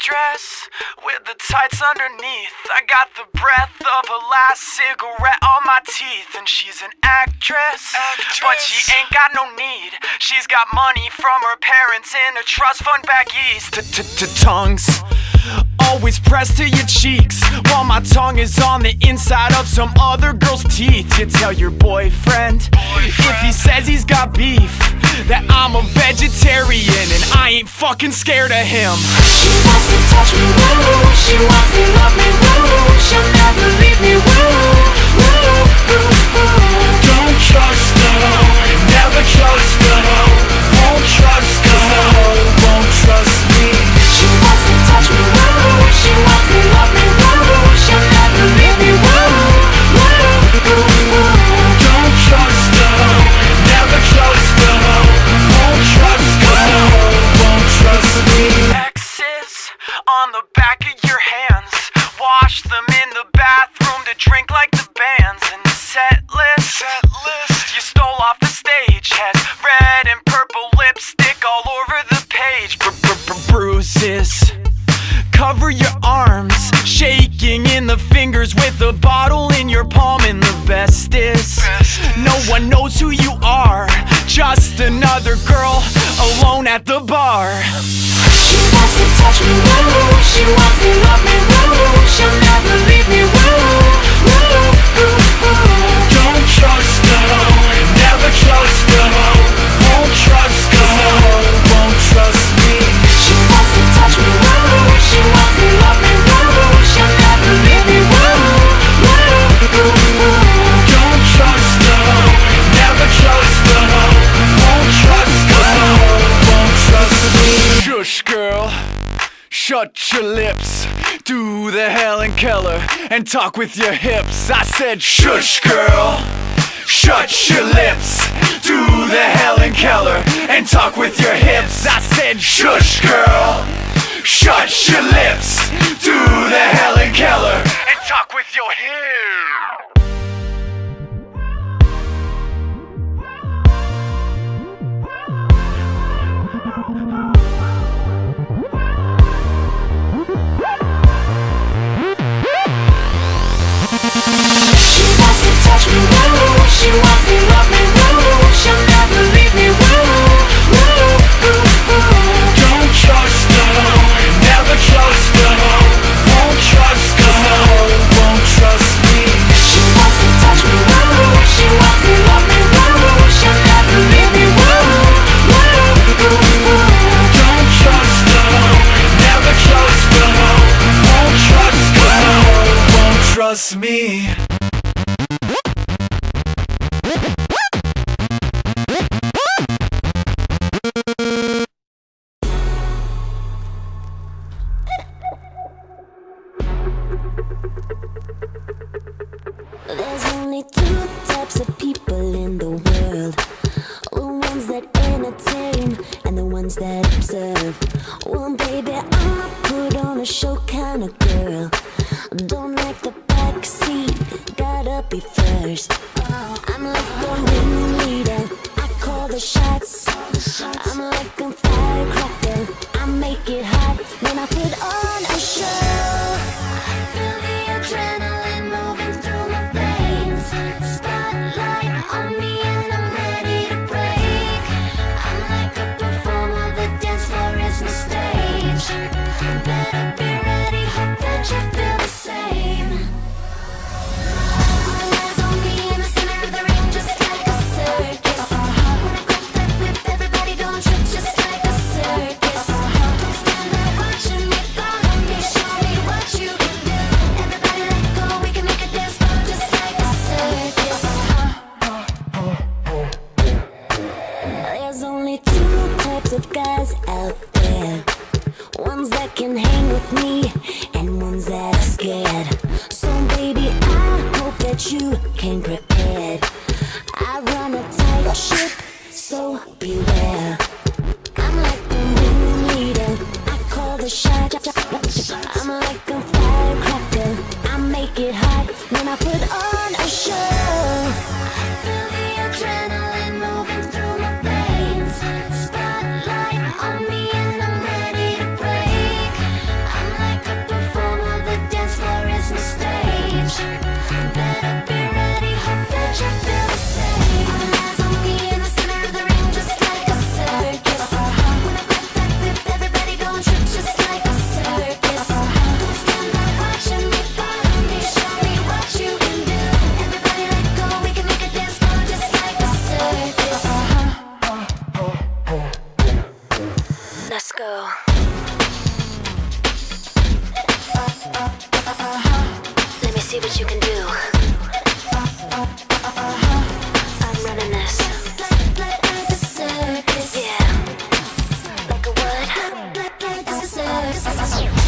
dress with the tights underneath. I got the breath of her last cigarette on my teeth. And she's an actress, but she ain't got no need. She's got money from her parents in a trust fund back east. Tongues always pressed to your cheeks, while my tongue is on the inside of some other girl's teeth. You tell your boyfriend, if he says he's got beef, that I'm a vegetarian and I ain't fucking scared of him. She wants to touch me, woo. She wants to love me, woo. She'll never leave me, woo. Don't trust her, never trust her. Won't trust her, won't trust me. She wants to touch me, woo. She wants to love me, woo. She'll never leave me, woo. Don't trust her, never trust her. Won't trust her, won't trust me. X's on the back of your hands, wash them in the bathroom to drink like the bands. And the set list you stole off the stage has red and purple lipstick all over the page. Bruises cover your arms, shaking in the fingers with the bottle in your palm. And the best is, no one knows who you are, just another girl alone at the bar. She wants to touch me, woo. She wants to love me, woo. She'll never leave me, woo. Don't trust her, never trust her. Won't trust her, won't trust me. She wants to touch me, woo. She wants to love me, woo. She'll never leave me, woo. Don't trust her, never trust her. Won't trust her, won't trust me. Shush, girl, shut your lips. Do the Helen Keller and talk with your hips. I said shush, girl, shut your lips. Do the Helen Keller and talk with your hips. I said shush, girl, shut your lips. Do the Helen Keller and talk with your hips. She wants to touch me, woo. She wants to love me, woo. She'll never leave me, woo. Don't trust her, never trust her. Won't trust her, won't trust me. She wants to touch me, woo. She wants to love me, woo. She'll never leave me, woo. Don't trust her, never trust her. Won't trust her, won't trust me. There's only two types of people in the world: the ones that entertain and the ones that observe. Well, baby, I'm a put on a show kind of girl. Don't like the back seat, gotta be first. I'm like the ringleader, I call the shots. I'm like a firecracker, I make it hot when I put on a show. Feel the adrenaline moving through my veins. Spotlight on me and I'm ready to break. I'm like a performer, the dance floor is my stage. Better be ready, hope that you feel the same. All eyes on me in the center of the ring, just like a circus. When I grab that whip, everybody don't trip, just like a circus. Don't stand there watching me, follow me, show me what you can do. Everybody let go, we can make a dance floor just like a circus. There's only two types of guys out there: ones that can hang with me and ones that are scared. So baby, I hope that you came prepared. I run a tight ship, so beware. I'm like the ringleader, I call the shots. I'm like a firecracker, I make it hot when I put on a show. Feel the adrenaline moving through my veins. Spotlight on me and I'm ready to break. see what you can do. I'm running this. Like a circus. Yeah. Like a what? Like a circus.